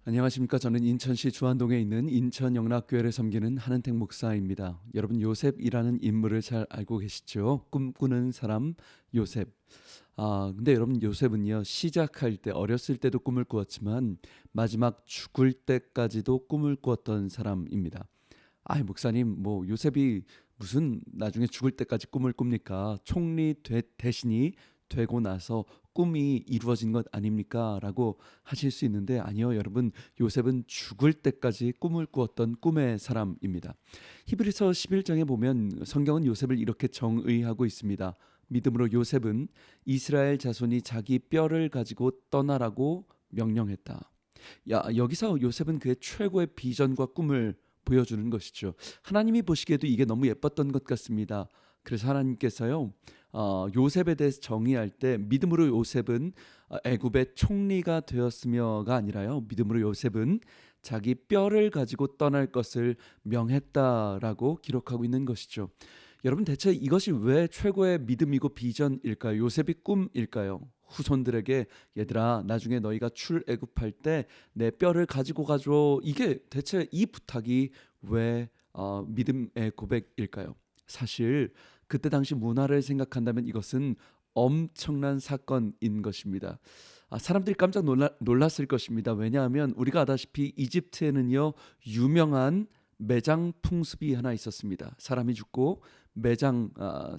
안녕하십니까. 저는 인천시 주안동에 있는 인천영락교회를 섬기는 한은택 목사입니다. 여러분, 요셉이라는 인물을 잘 알고 계시죠? 꿈꾸는 사람 요셉. 근데 여러분, 요셉은요, 시작할 때 어렸을 때도 꿈을 꾸었지만 마지막 죽을 때까지도 꿈을 꾸었던 사람입니다. 목사님, 뭐 요셉이 무슨 나중에 죽을 때까지 꿈을 꿉니까? 대신이 되고 나서 꿈이 이루어진 것 아닙니까? 라고 하실 수 있는데, 아니요, 여러분, 요셉은 죽을 때까지 꿈을 꾸었던 꿈의 사람입니다. 히브리서 11장에 보면 성경은 요셉을 이렇게 정의하고 있습니다. 믿음으로 요셉은 이스라엘 자손이 자기 뼈를 가지고 떠나라고 명령했다. 여기서 요셉은 그의 최고의 비전과 꿈을 보여주는 것이죠. 하나님이 보시기에도 이게 너무 예뻤던 것 같습니다. 그래서 하나님께서요, 요셉에 대해서 정의할 때 믿음으로 요셉은 애굽의 총리가 되었으며가 아니라요, 믿음으로 요셉은 자기 뼈를 가지고 떠날 것을 명했다라고 기록하고 있는 것이죠. 여러분, 대체 이것이 왜 최고의 믿음이고 비전일까요? 요셉이 꿈일까요? 후손들에게, 얘들아, 나중에 너희가 출애굽할 때 내 뼈를 가지고 가줘. 이게 대체 이 부탁이 왜 믿음의 고백일까요? 사실 그때 당시 문화를 생각한다면 이것은 엄청난 사건인 것입니다. 사람들이 깜짝 놀랐을 것입니다. 왜냐하면 우리가 아다시피 이집트에는요, 유명한 매장 풍습이 하나 있었습니다. 사람이 죽고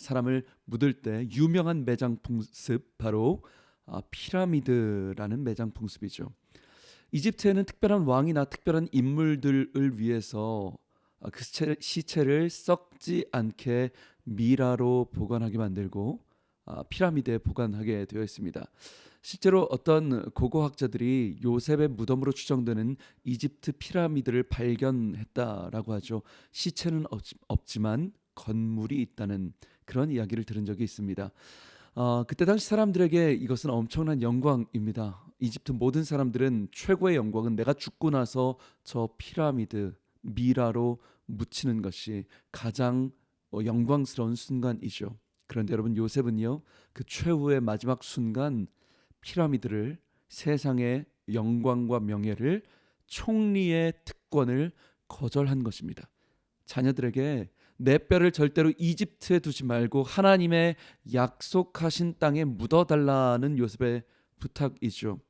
사람을 묻을 때 유명한 매장 풍습, 바로 피라미드라는 매장 풍습이죠. 이집트에는 특별한 왕이나 특별한 인물들을 위해서 그 시체를 썩지 않게 미라로 보관하게 만들고 피라미드에 보관하게 되어 있습니다. 실제로 어떤 고고학자들이 요셉의 무덤으로 추정되는 이집트 피라미드를 발견했다라고 하죠. 시체는 없지만 건물이 있다는 그런 이야기를 들은 적이 있습니다. 그때 당시 사람들에게 이것은 엄청난 영광입니다. 이집트 모든 사람들은 최고의 영광은 내가 죽고 나서 저 피라미드 미라로 묻히는 것이 가장 영광스러운 순간이죠. 그런데 여러분, 요셉은요, 그 최후의 마지막 순간 피라미드를, 세상의 영광과 명예를, 총리의 특권을 거절한 것입니다. 자녀들에게 내 뼈를 절대로 이집트에 두지 말고 하나님의 약속하신 땅에 묻어달라는 요셉의 부탁이죠.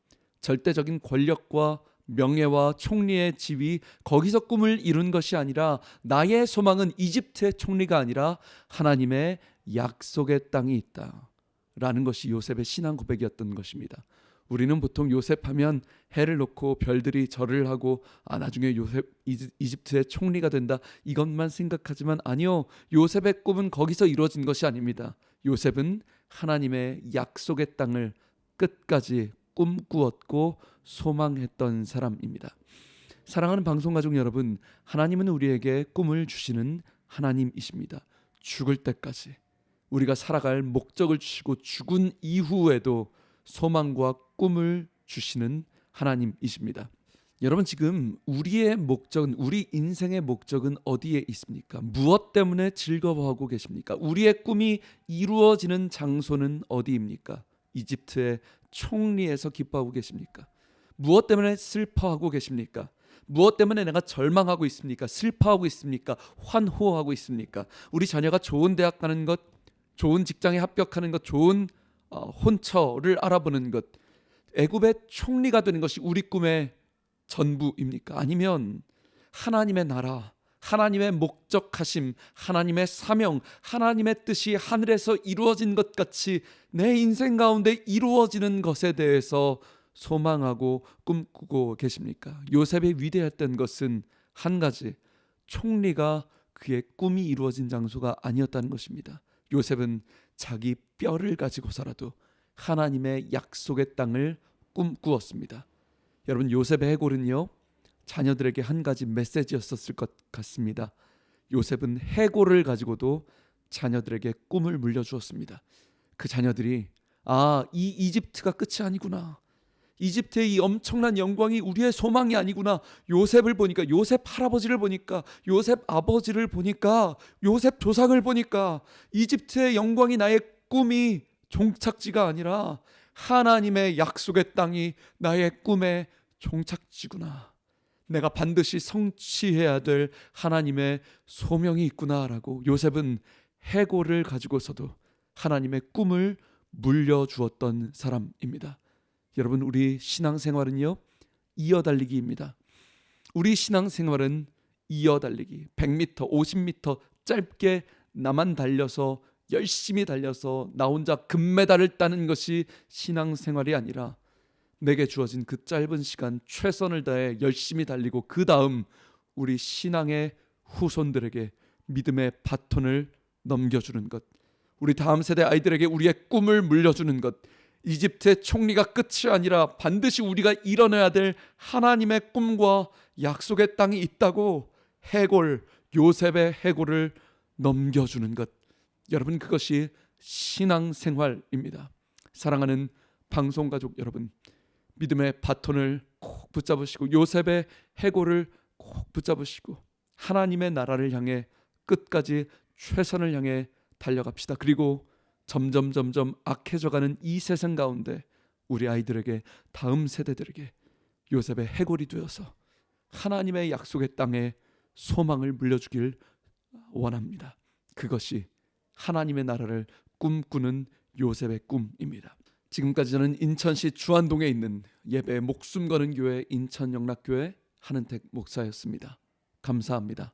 절대적인 권력과 명예와 총리의 지위, 거기서 꿈을 이룬 것이 아니라 나의 소망은 이집트의 총리가 아니라 하나님의 약속의 땅이 있다라는 것이 요셉의 신앙 고백이었던 것입니다. 우리는 보통 요셉하면 해를 놓고 별들이 절을 하고 나중에 요셉 이집트의 총리가 된다, 이것만 생각하지만 아니요, 요셉의 꿈은 거기서 이루어진 것이 아닙니다. 요셉은 하나님의 약속의 땅을 끝까지 꿈꾸었고 소망했던 사람입니다. 사랑하는 방송가족 여러분, 하나님은 우리에게 꿈을 주시는 하나님이십니다. 죽을 때까지 우리가 살아갈 목적을 주시고 죽은 이후에도 소망과 꿈을 주시는 하나님이십니다. 여러분, 지금 우리의 목적은, 우리 인생의 목적은 어디에 있습니까? 무엇 때문에 즐거워하고 계십니까? 우리의 꿈이 이루어지는 장소는 어디입니까? 이집트의 총리에서 기뻐하고 계십니까? 무엇 때문에 슬퍼하고 계십니까? 무엇 때문에 내가 절망하고 있습니까? 슬퍼하고 있습니까? 환호하고 있습니까? 우리 자녀가 좋은 대학 가는 것, 좋은 직장에 합격하는 것, 좋은 혼처를 알아보는 것, 애굽의 총리가 되는 것이 우리 꿈의 전부입니까? 아니면 하나님의 나라, 하나님의 목적하심, 하나님의 사명, 하나님의 뜻이 하늘에서 이루어진 것 같이 내 인생 가운데 이루어지는 것에 대해서 소망하고 꿈꾸고 계십니까? 요셉의 위대했던 것은 한 가지, 총리가 그의 꿈이 이루어진 장소가 아니었다는 것입니다. 요셉은 자기 뼈를 가지고서라도 하나님의 약속의 땅을 꿈꾸었습니다. 여러분, 요셉의 해골은요, 자녀들에게 한 가지 메시지였었을 것 같습니다. 요셉은 해골을 가지고도 자녀들에게 꿈을 물려주었습니다. 그 자녀들이 이 이집트가 끝이 아니구나, 이집트의 이 엄청난 영광이 우리의 소망이 아니구나, 요셉을 보니까, 요셉 할아버지를 보니까, 요셉 아버지를 보니까, 요셉 조상을 보니까 이집트의 영광이 나의 꿈이 종착지가 아니라 하나님의 약속의 땅이 나의 꿈의 종착지구나. 내가 반드시 성취해야 될 하나님의 소명이 있구나라고 요셉은 해골을 가지고서도 하나님의 꿈을 물려주었던 사람입니다. 여러분, 우리 신앙생활은요, 이어달리기입니다. 우리 신앙생활은 이어달리기. 100m, 50m 짧게 나만 달려서 열심히 달려서 나 혼자 금메달을 따는 것이 신앙생활이 아니라 내게 주어진 그 짧은 시간 최선을 다해 열심히 달리고 그 다음 우리 신앙의 후손들에게 믿음의 바톤을 넘겨주는 것, 우리 다음 세대 아이들에게 우리의 꿈을 물려주는 것, 이집트의 총리가 끝이 아니라 반드시 우리가 이뤄내야 될 하나님의 꿈과 약속의 땅이 있다고 해골, 요셉의 해골을 넘겨주는 것, 여러분, 그것이 신앙생활입니다. 사랑하는 방송가족 여러분, 믿음의 바톤을 꼭 붙잡으시고 요셉의 해골을 꼭 붙잡으시고 하나님의 나라를 향해 끝까지 최선을 향해 달려갑시다. 그리고 점점 악해져가는 이 세상 가운데 우리 아이들에게, 다음 세대들에게 요셉의 해골이 되어서 하나님의 약속의 땅에 소망을 물려주길 원합니다. 그것이 하나님의 나라를 꿈꾸는 요셉의 꿈입니다. 지금까지 저는 인천시 주안동에 있는 예배 목숨 거는 교회 인천영락교회 한은택 목사였습니다. 감사합니다.